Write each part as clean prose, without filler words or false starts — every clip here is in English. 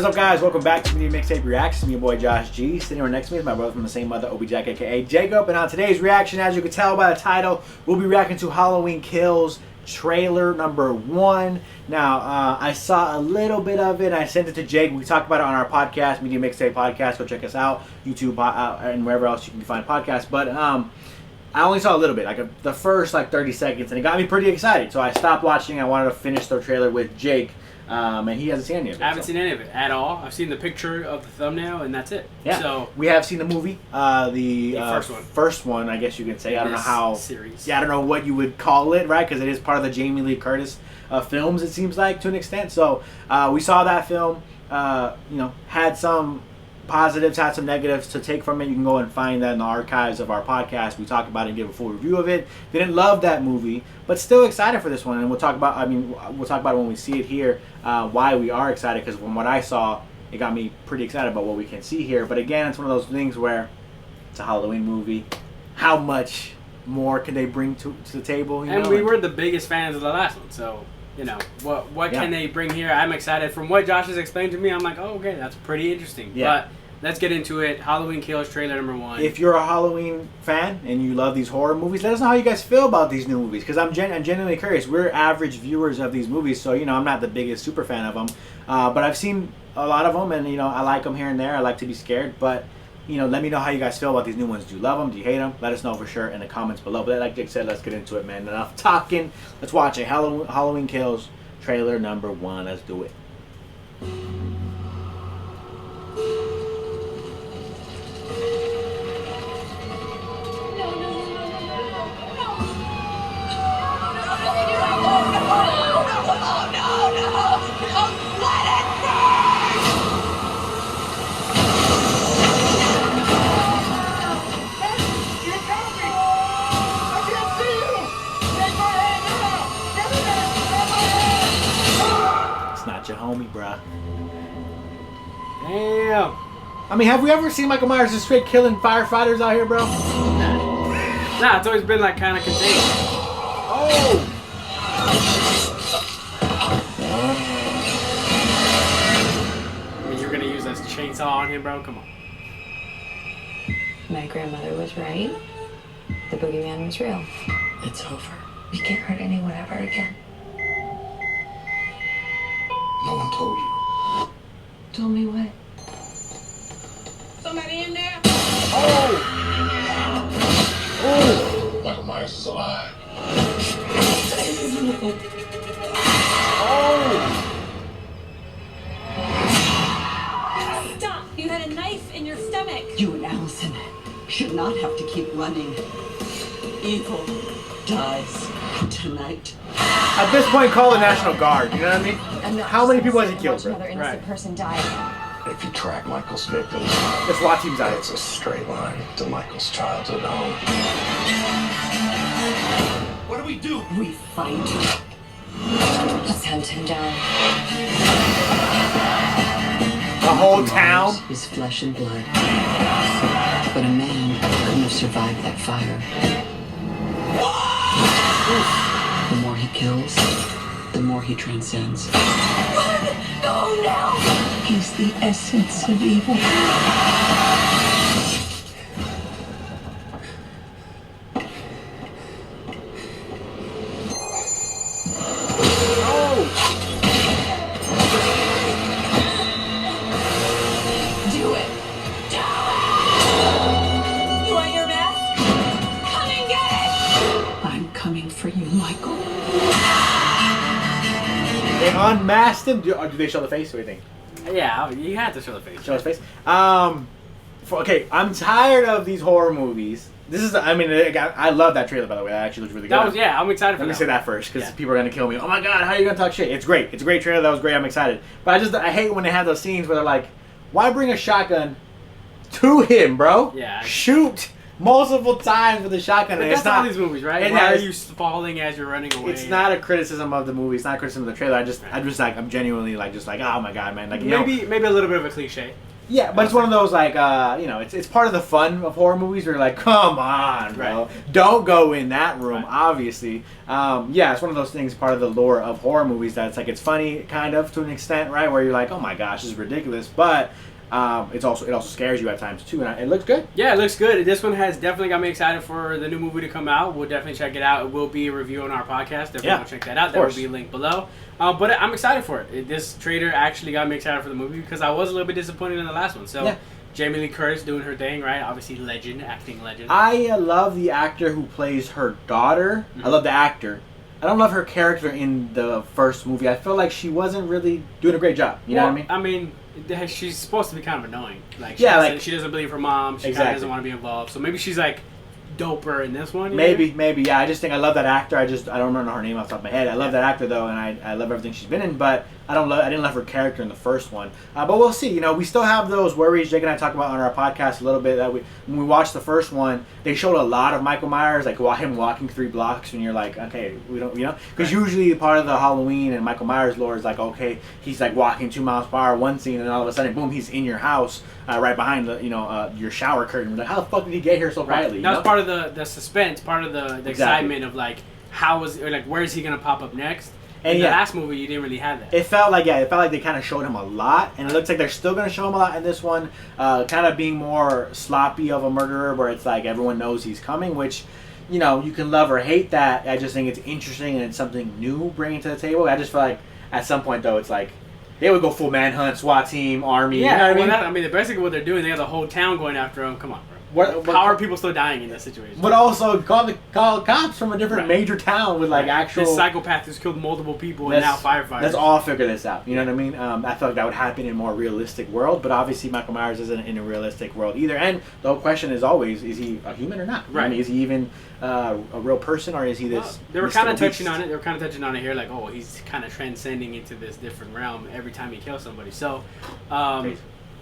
What's up, guys? Welcome back to Media Mixtape Reacts. Me, your boy Josh G. Sitting here next to me is my brother from the same mother, Obi Jack, aka Jacob. And on today's reaction, as you can tell by the title, we'll be reacting to Halloween Kills trailer number 1. Now, I saw a little bit of it. I sent it to Jake. We talked about it on our podcast, Media Mixtape Podcast. Go check us out, YouTube and wherever else you can find podcasts. But I only saw a little bit, the first 30 seconds, and it got me pretty excited. So I stopped watching. I wanted to finish the trailer with Jake. And he hasn't seen any of it. I haven't seen any of it at all. I've seen the picture of the thumbnail, and that's it. Yeah. So we have seen the movie, the first one. First one, I guess you could say. I don't know how series. Yeah, I don't know what you would call it, right? Because it is part of the Jamie Lee Curtis films. It seems like to an extent. So we saw that film. Had some positives, had some negatives to take from it. You can go and find that in the archives of our podcast. We talk about it and give a full review of it. Didn't love that movie, but still excited for this one. And we'll talk about. We'll talk about it when we see it here. Why we are excited, because from what I saw, it got me pretty excited about what we can see here. But again, it's one of those things where it's a Halloween movie. How much more can they bring to the table? And we were the biggest fans of the last one, so. What can they bring here? I'm excited. From what Josh has explained to me, I'm like, oh, okay, that's pretty interesting. Yeah. But let's get into it. Halloween Kills trailer number 1. If you're a Halloween fan and you love these horror movies, let us know how you guys feel about these new movies, because I'm genuinely curious. We're average viewers of these movies, so I'm not the biggest super fan of them, but I've seen a lot of them, and I like them here and there. I like to be scared, but let me know how you guys feel about these new ones. Do you love them? Do you hate them? Let us know for sure in the comments below. But like Jake said, let's get into it, man. Enough talking. Let's watch it. Halloween Kills trailer number 1. Let's do it. Your homie, bruh. Damn. I mean, have we ever seen Michael Myers just straight killing firefighters out here, bro? Nah, it's always been kind of contained. Oh! I mean, you're gonna use this chainsaw on him, bro? Come on. My grandmother was right. The boogeyman was real. It's over. We can't hurt anyone ever again. No one told you. Told me what? Somebody in there? Oh! Oh! Michael Myers is alive. Oh! Stop! You had a knife in your stomach. You and Allison should not have to keep running. Evil dies tonight. At this point, call the National Guard. You know what I mean? How many people has he killed, bro? Another innocent person died. If you track Michael's victims, Just watch him die. it's a straight line to Michael's childhood home. What do we do? We fight. Let's hunt him down. The whole town? Is flesh and blood. But a man couldn't have survived that fire. The more he kills, the more he transcends. Go now! He's the essence of evil. Do it! Do it! You want your mask? Come and get it! I'm coming for you, Michael. They unmasked him. Do they show the face? What do you think? Yeah, you had to show the face. Show his face. Okay, I'm tired of these horror movies. This is, I love that trailer, by the way. That actually looks really good. I'm excited for that. Let me say that first, because people are going to kill me. Oh my god, how are you going to talk shit? It's great. It's a great trailer. That was great. I'm excited. But I hate when they have those scenes where they're like, why bring a shotgun to him, bro? Yeah. Shoot multiple times with a shotgun. But And that's all these movies, right? Why are you falling as you're running away? It's not a criticism of the movie. It's not a criticism of the trailer. I'm genuinely I'm genuinely like, oh my god, man. Like maybe a little bit of a cliche. Yeah, but it's one of those like it's part of the fun of horror movies where you're like, come on, bro, don't go in that room. Obviously, it's one of those things, part of the lore of horror movies that it's like it's funny kind of to an extent, right? Where you're like, oh my gosh, this is ridiculous, but it also scares you at times too, and it looks good. Yeah, it looks good. This one has definitely got me excited for the new movie to come out. We'll definitely check it out. It will be a review on our podcast. Definitely go check that out. That will be linked below. But I'm excited for it. This trailer actually got me excited for the movie because I was a little bit disappointed in the last one. So Jamie Lee Curtis doing her thing, right? Obviously, acting legend. I love the actor who plays her daughter. I love the actor. I don't love her character in the first movie. I feel like she wasn't really doing a great job. You know what I mean? She's supposed to be kind of annoying. Like, she doesn't believe her mom. She kind of doesn't want to be involved. So maybe she's like doper in this one. Maybe. Yeah, I just think I love that actor. I don't remember her name off the top of my head. I love that actor though, and I love everything she's been in. But I didn't love her character in the first one. But we'll see. You know, we still have those worries. Jake and I talked about on our podcast a little bit that when we watched the first one, they showed a lot of Michael Myers, like him walking 3 blocks, and you're like, okay, we don't, because usually part of the Halloween and Michael Myers lore is like, okay, he's like walking 2 miles per hour one scene, and all of a sudden, boom, he's in your house, right behind the your shower curtain. Like, how the fuck did he get here so quietly? That's part of the suspense, part of the excitement of like where is he gonna pop up next? And in the last movie, you didn't really have that. It felt like they kind of showed him a lot, and it looks like they're still going to show him a lot in this one. Kind of being more sloppy of a murderer, where it's like everyone knows he's coming, which, you can love or hate that. I just think it's interesting and it's something new bringing to the table. I just feel like at some point though, it's like they would go full manhunt, SWAT team, army. Yeah, you know what I mean? basically what they're doing, they have the whole town going after him. Come on, bro. How are people still dying in this situation? But also call cops from a different major town with like actual this psychopath who's killed multiple people and now firefighters. Let's all figure this out. You know what I mean? I feel like that would happen in a more realistic world, but obviously Michael Myers isn't in a realistic world either. And the whole question is always: is he a human or not? Right? I mean, is he even a real person, or is he this? They were kind of touching on it. They were kind of touching on it here, like, oh, he's kind of transcending into this different realm every time he kills somebody. So.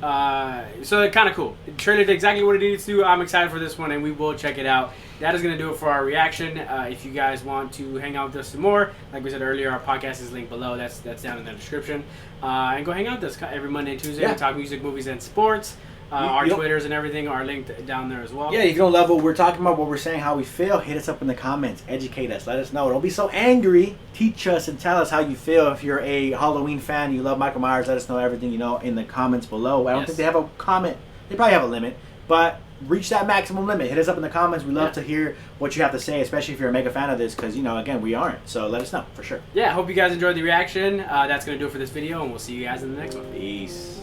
So kind of cool. The trailer did exactly what it needed to do. I'm excited for this one, and we will check it out. That is going to do it for our reaction. If you guys want to hang out with us some more, like we said earlier, our podcast is linked below. That's down in the description. And go hang out with us every Monday and Tuesday. We talk music, movies, and sports. Our Twitters and everything are linked down there as well. Yeah, if you don't love what we're talking about, what we're saying, how we feel, hit us up in the comments. Educate us. Let us know. Don't be so angry. Teach us and tell us how you feel. If you're a Halloween fan, you love Michael Myers, let us know everything you know in the comments below. I don't think they have a comment. They probably have a limit, but reach that maximum limit. Hit us up in the comments. We love to hear what you have to say, especially if you're a mega fan of this, because, again, we aren't. So let us know, for sure. Yeah, I hope you guys enjoyed the reaction. That's going to do it for this video, and we'll see you guys in the next one. Peace.